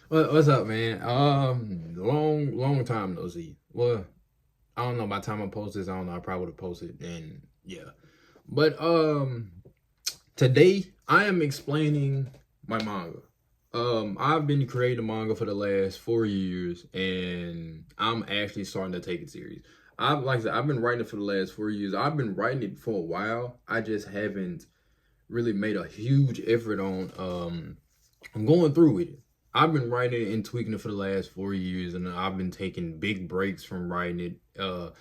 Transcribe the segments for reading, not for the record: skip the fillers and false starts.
What's up, man? Long time no see. Well, I don't know. By the time I post this, I don't know. I probably would have posted, and yeah. But today I am explaining my manga. I've been creating manga for the last 4 years, and I'm actually starting to take it serious. Like I said, I've been writing it for the last 4 years. I've been writing it for a while. I just haven't really made a huge effort on I'm going through with it. I've been writing it and tweaking it for the last 4 years, and I've been taking big breaks from writing it a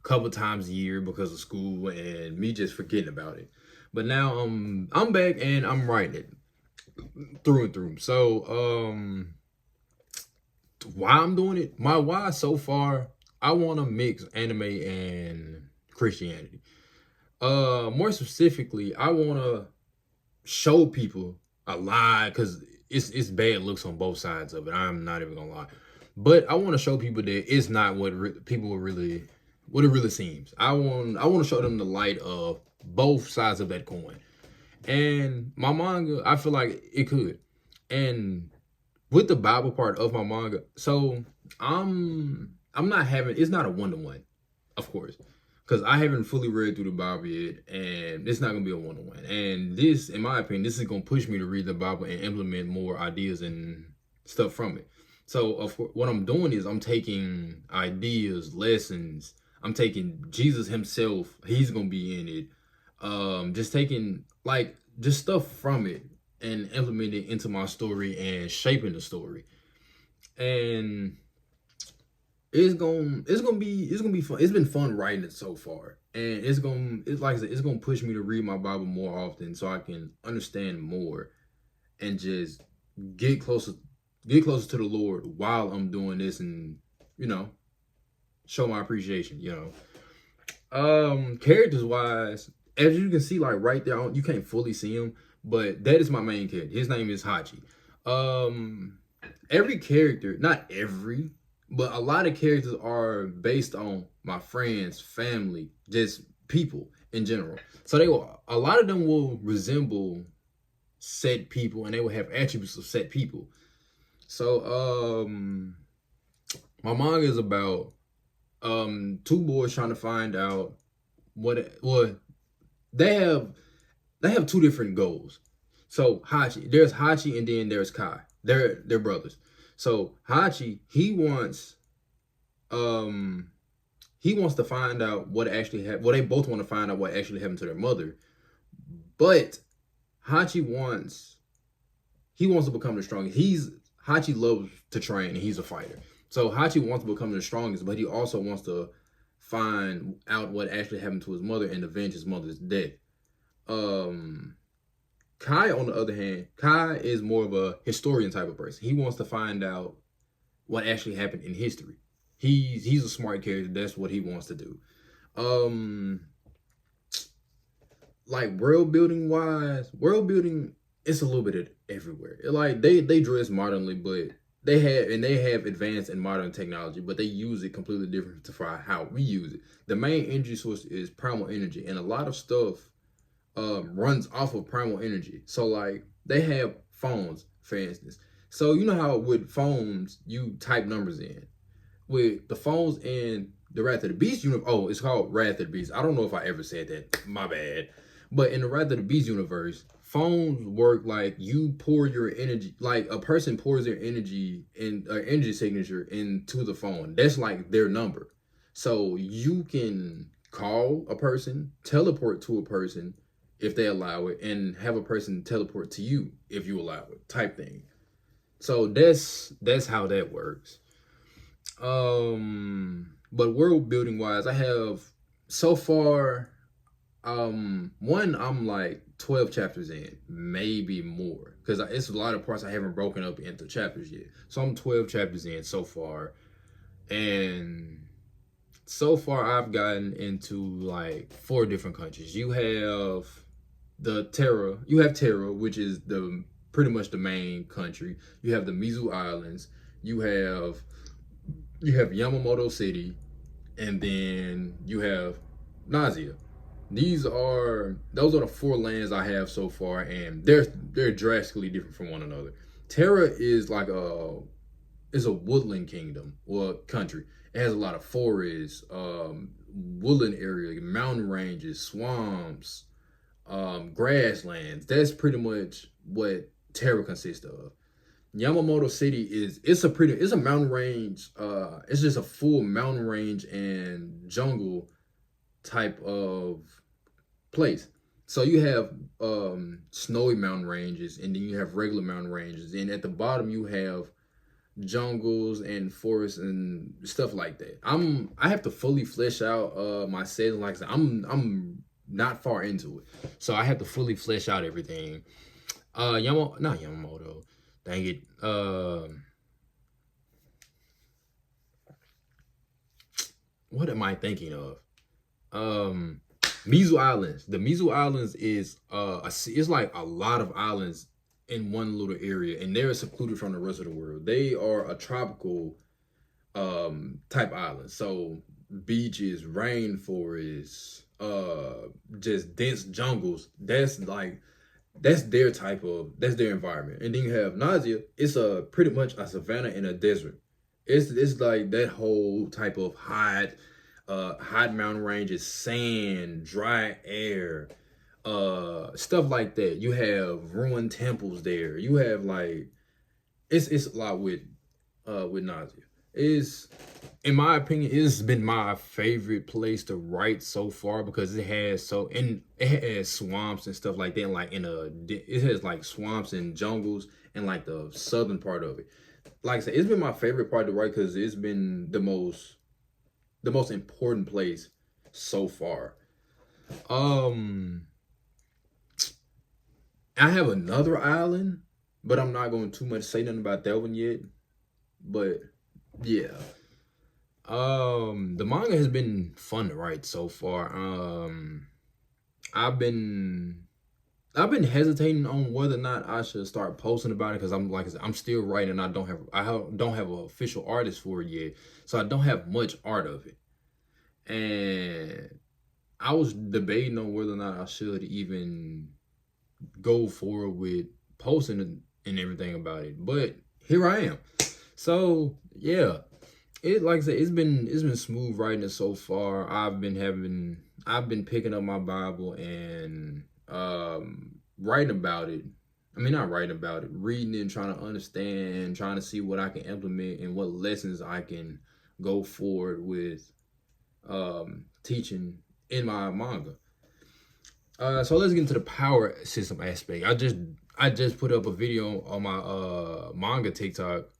couple times a year because of school and me just forgetting about it. But now I'm back and I'm writing it through and through. So why I'm doing it? My why so far, I want to mix anime and Christianity. More specifically, I want to show people a lie because it's bad looks on both sides of it. I'm not even gonna lie, but I want to show people that it's not what people really what it really seems. I want to show them the light of both sides of that coin. And my manga, I feel like it could. And with the Bible part of my manga, so I'm not having it's not a 1-to-1, of course, because I haven't fully read through the Bible yet, and it's not gonna be a 1-to-1. And this, in my opinion, this is gonna push me to read the Bible and implement more ideas and stuff from it. So of course, what I'm doing is I'm taking ideas, lessons. I'm taking Jesus himself. He's gonna be in it. Just taking like just stuff from it and implementing it into my story and shaping the story. And it's gonna be fun. It's been fun writing it so far, and it's like I said, it's gonna push me to read my Bible more often so I can understand more and just get closer get closer to the Lord while I'm doing this, and you know show my appreciation. Characters wise, as you can see, like right there, you can't fully see him, but that is my main character. His name is Hachi. Um, every character, not every, but a lot of characters are based on my friends, family, just people in general. So a lot of them will resemble set people, and they will have attributes of set people. So my manga is about two boys trying to find out what they have they have two different goals. So there's Hachi and then there's Kai. They're brothers. So Hachi, um he wants to find out what actually happened. Well, they both want to find out what actually happened to their mother. But Hachi wants he wants to become the strongest. Hachi loves to train and he's a fighter. So Hachi wants to become the strongest, but he also wants to find out what actually happened to his mother and avenge his mother's death. Um Kai, on the other hand, Kai is more of a historian type of person. He wants to find out what actually happened in history. He's a smart character. That's what he wants to do. Um, like world building, it's a little bit of everywhere. Like they dress modernly, but they have advanced and modern technology, but they use it completely different for how we use it. The main energy source is primal energy, and a lot of stuff runs off of primal energy. So like they have phones, for instance. So you know how with phones you type numbers in. With the phones in the Wrath of the Beast universe, oh, it's called Wrath of the Beast. I don't know if I ever said that. My bad. But in the Wrath of the Beast universe, phones work like you pour your energy, like a person pours their energy in energy signature into the phone. That's like their number. So you can call a person, teleport to a person if they allow it, and have a person teleport to you if you allow it, type thing. So that's how that works. But world building wise, I have so far one I'm like 12 chapters in, maybe more, because it's a lot of parts I haven't broken up into chapters yet. So I'm 12 chapters in so far, and so far I've gotten into like 4 different countries. You have Terra, which is the pretty much the main country. You have the Mizu Islands. You have Yamamoto City, and then you have Nausea. Those are the 4 lands I have so far, and they're drastically different from one another. Terra is like a woodland kingdom or country. It has a lot of forests, woodland area, mountain ranges, swamps, grasslands. That's pretty much what Terra consists of. Yamamoto City it's a mountain range. It's just a full mountain range and jungle type of place. So you have snowy mountain ranges, and then you have regular mountain ranges, and at the bottom you have jungles and forests and stuff like that. I have to fully flesh out my settings. Like I said, I'm not far into it, so I have to fully flesh out everything. Not Yamamoto. Dang it. What am I thinking of? Mizu Islands. The Mizu Islands is it's like a lot of islands in one little area, and they're secluded from the rest of the world. They are a tropical type island. So beaches, rainforests, just dense jungles. That's their environment. And then you have Nausea. It's a pretty much a savanna in a desert. It's like that whole type of hot mountain ranges, sand, dry air, stuff like that. You have ruined temples there. You have like it's a lot with Nausea. Is in my opinion, it's been my favorite place to write so far because it has swamps and stuff like that. And like it has like swamps and jungles and like the southern part of it. Like I said, it's been my favorite part to write because it's been the most important place so far. I have another island, but I'm not going to too much say nothing about that one yet. But yeah. The manga has been fun to write so far. I've been hesitating on whether or not I should start posting about it because I'm like I said, I'm still writing. I don't have an official artist for it yet, so I don't have much art of it. And I was debating on whether or not I should even go forward with posting and everything about it. But here I am. So yeah. Like I said, it's been smooth writing it so far. I've been picking up my Bible and writing about it. I mean, not writing about it, reading it and trying to understand, trying to see what I can implement and what lessons I can go forward with teaching in my manga. So let's get into the power system aspect. I just put up a video on my manga TikTok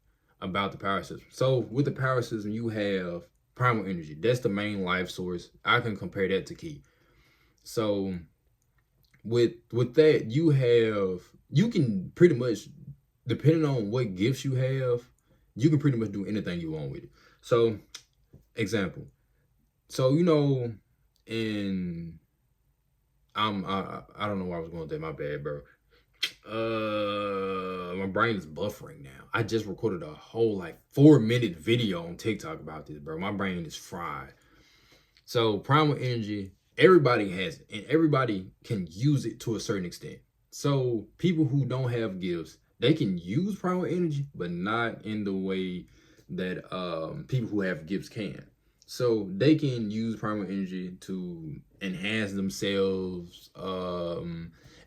about the power system. So with the power system, you have primal energy. That's the main life source. I can compare that to ki. So with that, you can pretty much, depending on what gifts you have, you can pretty much do anything you want with it. So example. So in I don't know where I was going with that. My bad, bro. My brain is buffering now. I just recorded a whole like 4-minute video on TikTok about this, bro. My brain is fried. So primal energy, everybody has it, and everybody can use it to a certain extent. So people who don't have gifts, they can use primal energy, but not in the way that people who have gifts can. So they can use primal energy to enhance themselves,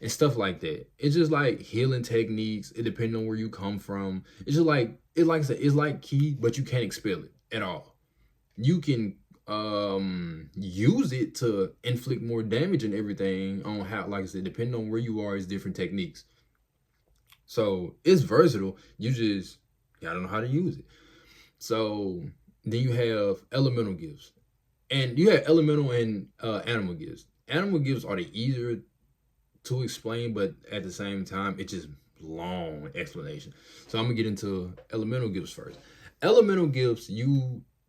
and stuff like that. It's just like healing techniques. It depends on where you come from. It's just like like I said, it's like ki, but you can't expel it at all. You can use it to inflict more damage and everything on how, like I said, depending on where you are, is different techniques. So it's versatile. You just gotta know how to use it. So then you have elemental gifts, and you have elemental and animal gifts. Animal gifts are the easier to explain, but at the same time, it's just long explanation. So I'm gonna get into elemental gifts first. Elemental gifts,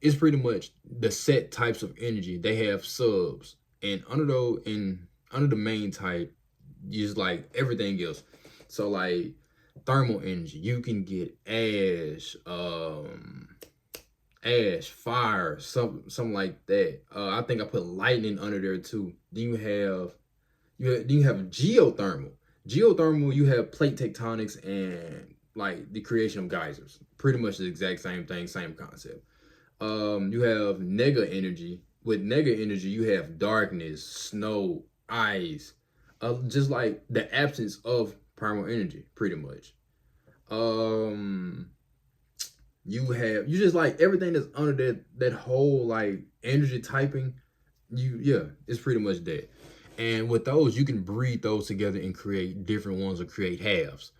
it's pretty much the set types of energy. They have subs, and under the main type, is like everything else. So like thermal energy, you can get ash, fire, something like that. I think I put lightning under there too. Then you have geothermal. Geothermal, you have plate tectonics and like the creation of geysers. Pretty much the exact same thing, same concept. You have nega energy. With nega energy, you have darkness, snow, ice, just like the absence of primal energy, pretty much. Um, you just like everything that's under that whole like energy typing. It's pretty much that. And with those, you can breed those together and create different ones or create halves.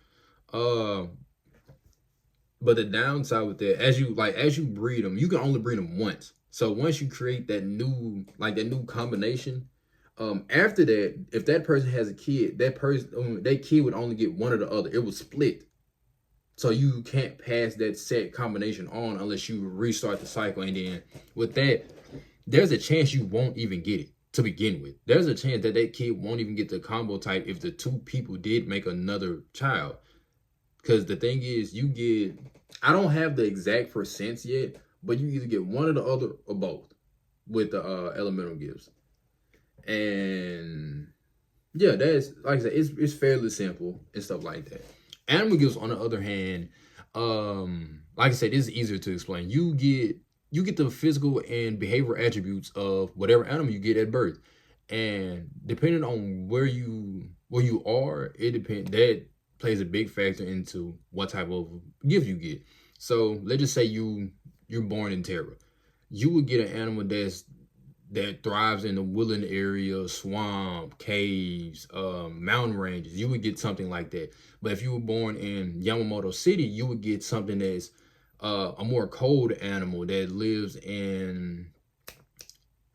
Uh, but the downside with that, as you breed them, you can only breed them once. So once you create that new combination, after that, if that person has a kid, that kid would only get one or the other. It would split. So you can't pass that set combination on unless you restart the cycle. And then with that, there's a chance you won't even get it to begin with. There's a chance that kid won't even get the combo type if the two people did make another child. Because the thing is, I don't have the exact percents yet, but you either get one or the other or both with the elemental gifts. And yeah, that's, like I said, it's fairly simple and stuff like that. Animal gifts, on the other hand, like I said, it's easier to explain. You get the physical and behavioral attributes of whatever animal you get at birth, and depending on where you are, that plays a big factor into what type of gift you get. So let's just say you're born in Terra. You would get an animal that thrives in the woodland area, swamp, caves, mountain ranges. You would get something like that. But if you were born in Yamamoto City, you would get something that's a more cold animal that lives in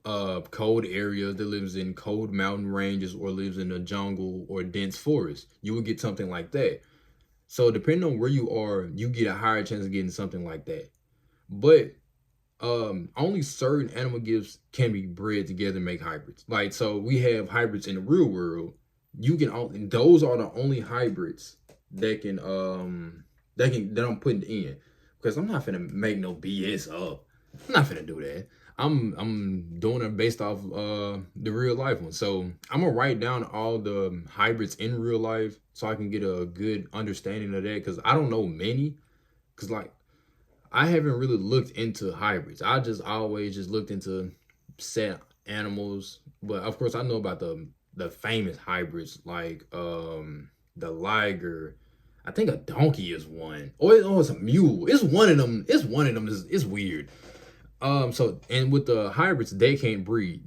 cold areas, that lives in cold mountain ranges, or lives in a jungle or dense forest. You would get something like that. So depending on where you are, you get a higher chance of getting something like that. But only certain animal gifts can be bred together and make hybrids. Like, so we have hybrids in the real world. Those are the only hybrids that I'm putting in, because I'm not finna make no BS up. I'm not finna do that. I'm doing it based off the real life one. So I'm gonna write down all the hybrids in real life so I can get a good understanding of that, because I don't know many. Because like, I haven't really looked into hybrids. I just always just looked into set animals. But of course I know about the famous hybrids, like the liger. I think a donkey is one. Or it's a mule. It's one of them. It's weird. So, and with the hybrids, they can't breed.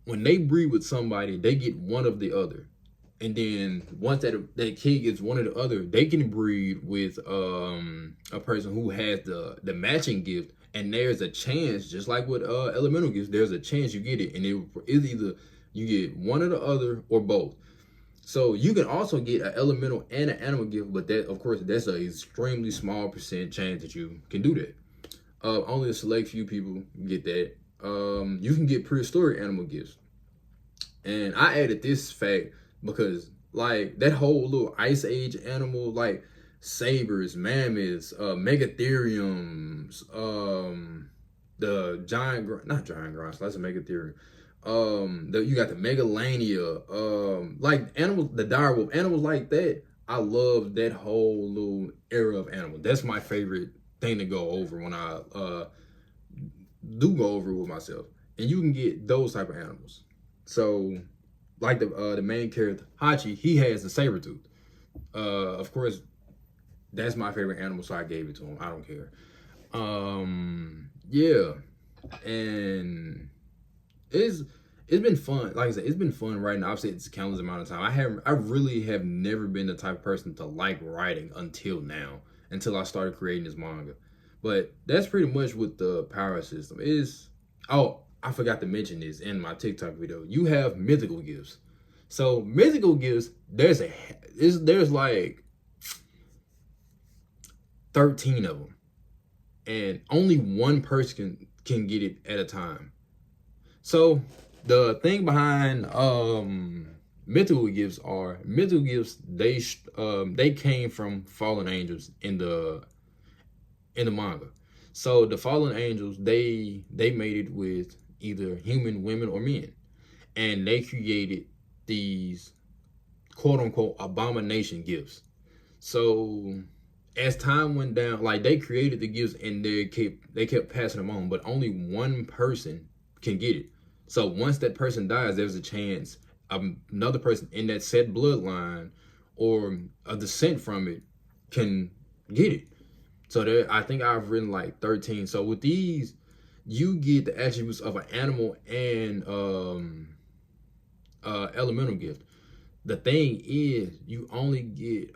When they breed with somebody, they get one of the other. And then once that kid gets one or the other, they can breed with a person who has the matching gift. And there's a chance, just like with elemental gifts, there's a chance you get it. And it is either you get one or the other or both. So you can also get an elemental and an animal gift, but that, of course, that's an extremely small percent chance that you can do that. Only a select few people get that. You can get prehistoric animal gifts. And I added this fact because, like, that whole little ice age animal, like sabers, mammoths, megatheriums, the not giant grounds, that's a megatherium. You got the megalania, like animals, the direwolf, animals like that. I love that whole little era of animal. That's my favorite thing to go over when I do go over with myself. And you can get those type of animals. So, like the main character Hachi, he has the saber tooth. Of course, that's my favorite animal, so I gave it to him. I don't care. Yeah, and it's been fun. Like I said, it's been fun writing. I've said it's countless amount of time. I really have never been the type of person to like writing until now, until I started creating this manga. But that's pretty much what the power system is. Oh, I forgot to mention this in my TikTok video. You have mythical gifts. So mythical gifts, there's like 13 of them, and only one person can get it at a time. So the thing behind mythical gifts, they came from fallen angels in the manga. So the fallen angels, they made it with either human, women, or men, and they created these quote unquote abomination gifts. So as time went down, like they created the gifts and they kept passing them on, but only one person can get it. So once that person dies, there's a chance another person in that said bloodline or a descent from it can get it. So there, I think I've written like 13. So with these, you get the attributes of an animal and elemental gift. The thing is, you only get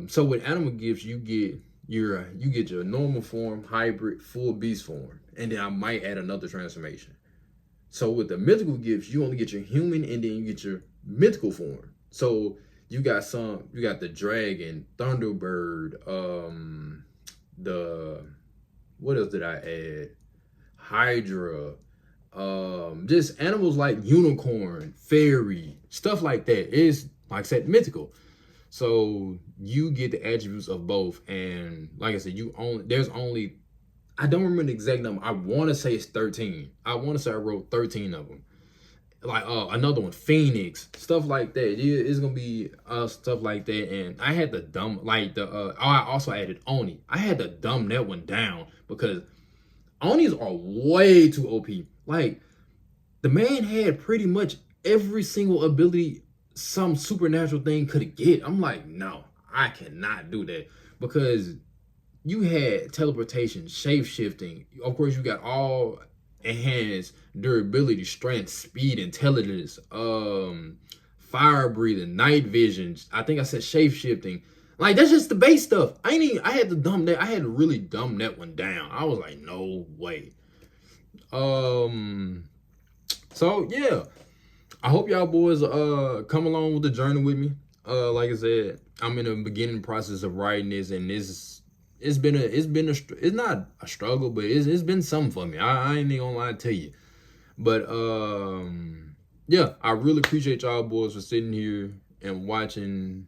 so with animal gifts, you get your normal form, hybrid, full beast form, and then I might add another transformation. So with the mythical gifts, you only get your human and then you get your mythical form. So you got the dragon, thunderbird, the what else did I add? Hydra, just animals like unicorn, fairy, stuff like that. It's like I said, mythical. So you get the attributes of both, and like I said, there's only I don't remember the exact number. I want to say it's 13. I want to say I wrote 13 of them. Like another one, Phoenix, stuff like that. It's gonna be stuff like that. And I had to dumb I also added Oni. I had to dumb that one down because Onis are way too OP. Like the man had pretty much every single ability some supernatural thing could get. I'm like, no, I cannot do that because you had teleportation, shape shifting. Of course, you got all enhanced durability, strength, speed, intelligence, fire breathing, night vision. I think I said shape shifting. Like that's just the base stuff. I had to really dumb that one down. I was like, no way. So yeah. I hope y'all boys come along with the journey with me. Like I said, I'm in the beginning process of writing this, and it's not a struggle, but it's been something for me. I ain't even gonna lie to you. But yeah, I really appreciate y'all boys for sitting here and watching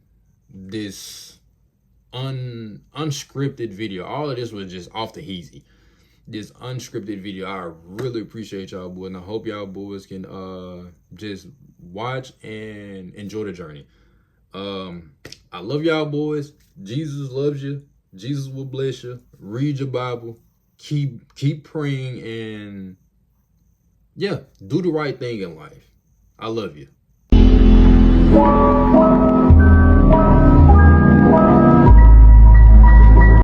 this unscripted video. All of this was just off the heezy. This unscripted video. I really appreciate y'all boys, and I hope y'all boys can just watch and enjoy the journey. I love y'all boys. Jesus loves you. Jesus will bless you. Read your Bible. Keep praying, and yeah, do the right thing in life. I love you.